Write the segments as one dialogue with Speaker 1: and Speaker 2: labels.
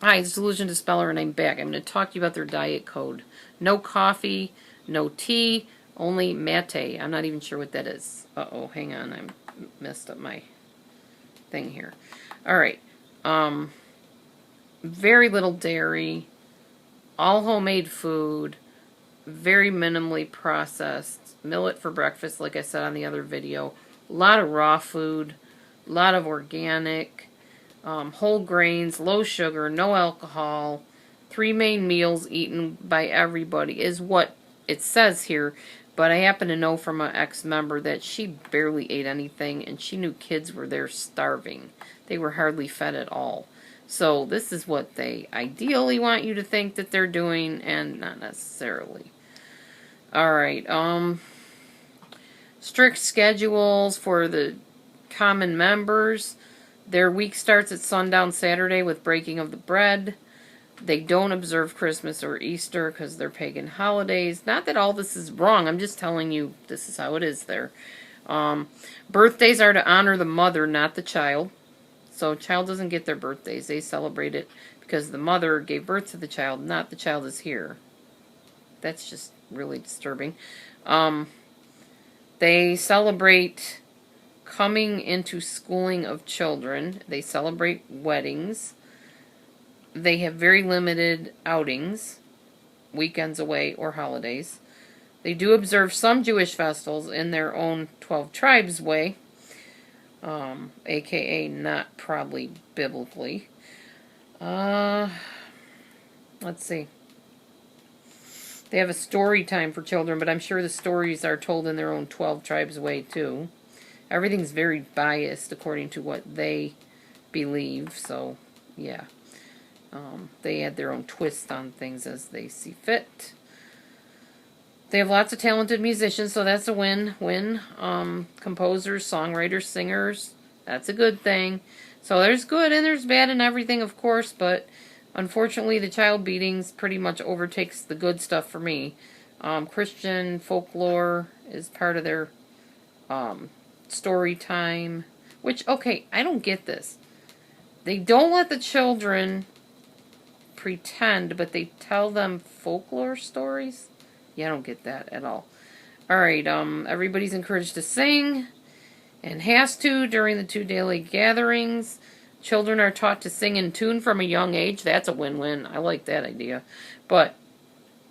Speaker 1: Hi, it's Delusion Dispeller, and I'm back. I'm going to talk to you about their diet code. No coffee, no tea, only mate. I'm not even sure what that is. Uh-oh, hang on. I messed up my thing here. All right. Very little dairy, all homemade food, very minimally processed. Millet for breakfast, like I said on the other video. A lot of raw food, a lot of organic. Whole grains, low sugar, no alcohol, 3 main meals eaten by everybody is what it says here. But I happen to know from an ex-member that she barely ate anything, and she knew kids were there starving. They were hardly fed at all. So this is what they ideally want you to think that they're doing, and not necessarily. Alright, strict schedules for the common members. Their week starts at sundown Saturday with breaking of the bread. They don't observe Christmas or Easter because they're pagan holidays. Not that all this is wrong. I'm just telling you this is how it is there. Birthdays are to honor the mother, not the child. So child doesn't get their birthdays. They celebrate it because the mother gave birth to the child, not the child is here. That's just really disturbing. They celebrate coming into schooling of children. They celebrate weddings. They have very limited outings, weekends away or holidays. They do observe some Jewish festivals in their own 12 tribes way, aka not probably biblically. Let's see. They have a story time for children, but I'm sure the stories are told in their own 12 tribes way too. Everything's very biased according to what they believe, so yeah. They add their own twist on things as they see fit. They have lots of talented musicians, so that's a win-win. Composers, songwriters, singers, that's a good thing. So there's good and there's bad and everything, of course, but unfortunately the child beatings pretty much overtakes the good stuff for me. Christian folklore is part of their story time, which, okay, I don't get this. They don't let the children pretend, but they tell them folklore stories? Yeah, I don't get that at all. Alright, everybody's encouraged to sing, and has to during the 2 daily gatherings. Children are taught to sing in tune from a young age. That's a win-win. I like that idea. But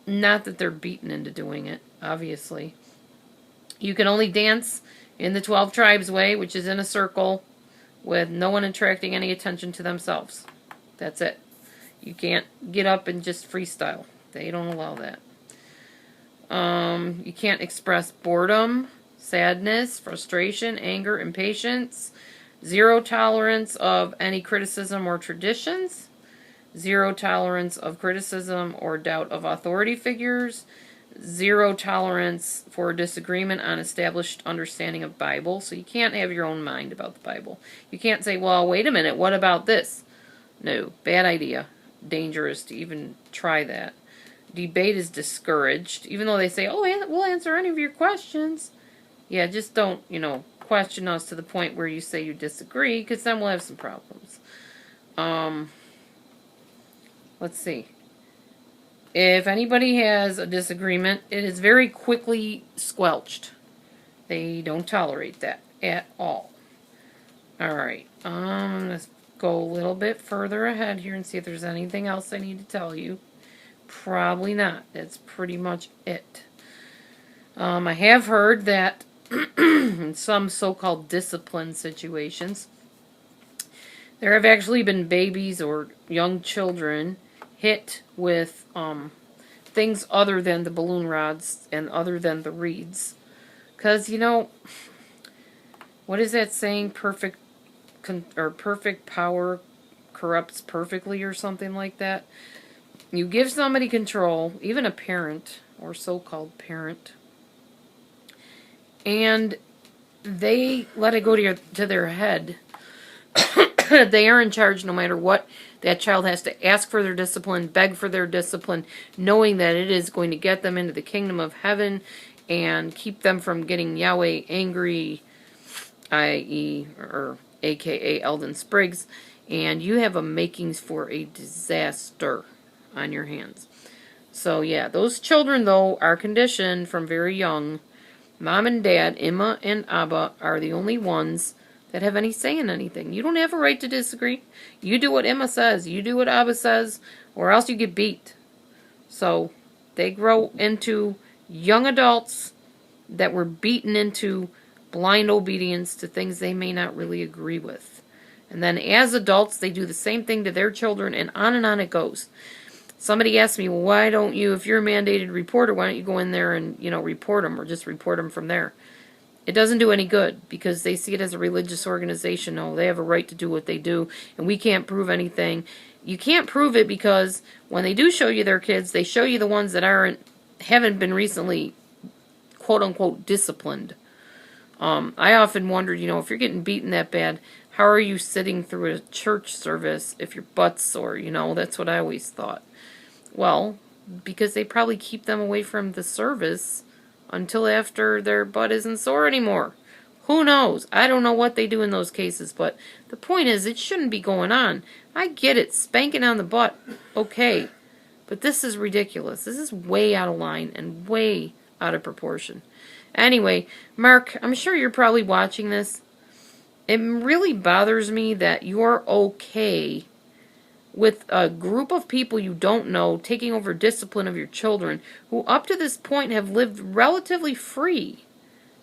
Speaker 1: not that they're beaten into doing it, obviously. You can only dance in the 12 tribes way, which is in a circle, with no one attracting any attention to themselves. That's it. You can't get up and just freestyle. They don't allow that. You can't express boredom, sadness, frustration, anger, impatience. 0 tolerance of any criticism or traditions. 0 tolerance of criticism or doubt of authority figures. 0 tolerance for disagreement on established understanding of Bible. So you can't have your own mind about the Bible. You can't say, well, wait a minute, what about this? No, bad idea. Dangerous to even try that. Debate is discouraged, even though they say, oh, we'll answer any of your questions. Yeah, just don't, question us to the point where you say you disagree, because then we'll have some problems. Let's see. If anybody has a disagreement, it is very quickly squelched. They don't tolerate that at all. Alright, let's go a little bit further ahead here and see if there's anything else I need to tell you. Probably not. That's pretty much it. I have heard that in some so-called discipline situations, there have actually been babies or young children hit with things other than the balloon rods and other than the reeds. Because, what is that saying? Perfect power corrupts perfectly or something like that. You give somebody control, even a parent or so-called parent, and they let it go to their head. They are in charge no matter what. That child has to ask for their discipline, beg for their discipline, knowing that it is going to get them into the kingdom of heaven and keep them from getting Yahweh angry, i.e., or aka Eldon Spriggs, And you have a makings for a disaster on your hands. So yeah, those children though are conditioned from very young. Mom and Dad, Emma and Abba, are the only ones that have any say in anything. You don't have a right to disagree. You do what Emma says. You do what Abba says, or else you get beat. So they grow into young adults that were beaten into blind obedience to things they may not really agree with. And then as adults, they do the same thing to their children, and on it goes. Somebody asked me, well, why don't you, if you're a mandated reporter, why don't you go in there and, report them, or just report them from there? It doesn't do any good, because they see it as a religious organization. Oh, they have a right to do what they do, and we can't prove anything. You can't prove it because when they do show you their kids, they show you the ones that haven't been recently, quote-unquote, disciplined. I often wondered, if you're getting beaten that bad, how are you sitting through a church service if your butt's sore? That's what I always thought. Well, because they probably keep them away from the service until after their butt isn't sore anymore. Who knows? I don't know what they do in those cases, but the point is, it shouldn't be going on. I get it, spanking on the butt, okay, but this is ridiculous. This is way out of line and way out of proportion. Anyway, Mark, I'm sure you're probably watching this. It really bothers me that you're okay with a group of people you don't know taking over discipline of your children who up to this point have lived relatively free.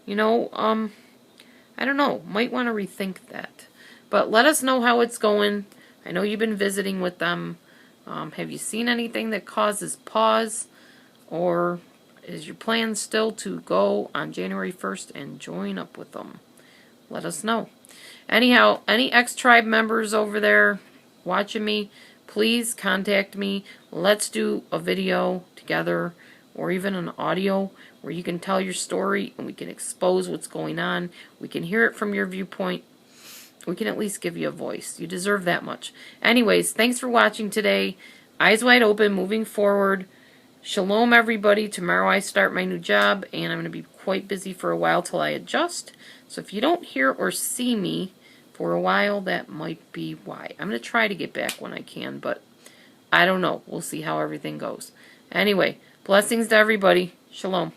Speaker 1: I don't know, might want to rethink that. But let us know how it's going. I know you've been visiting with them. Have you seen anything that causes pause? Or is your plan still to go on January 1st and join up with them? Let us know. Anyhow, any ex-tribe members over there watching me, please contact me. Let's do a video together or even an audio where you can tell your story and we can expose what's going on. We can hear it from your viewpoint. We can at least give you a voice. You deserve that much. Anyways, thanks for watching today. Eyes wide open, moving forward. Shalom, everybody. Tomorrow I start my new job, and I'm going to be quite busy for a while till I adjust. So if you don't hear or see me for a while, that might be why. I'm going to try to get back when I can, but I don't know. We'll see how everything goes. Anyway, blessings to everybody. Shalom.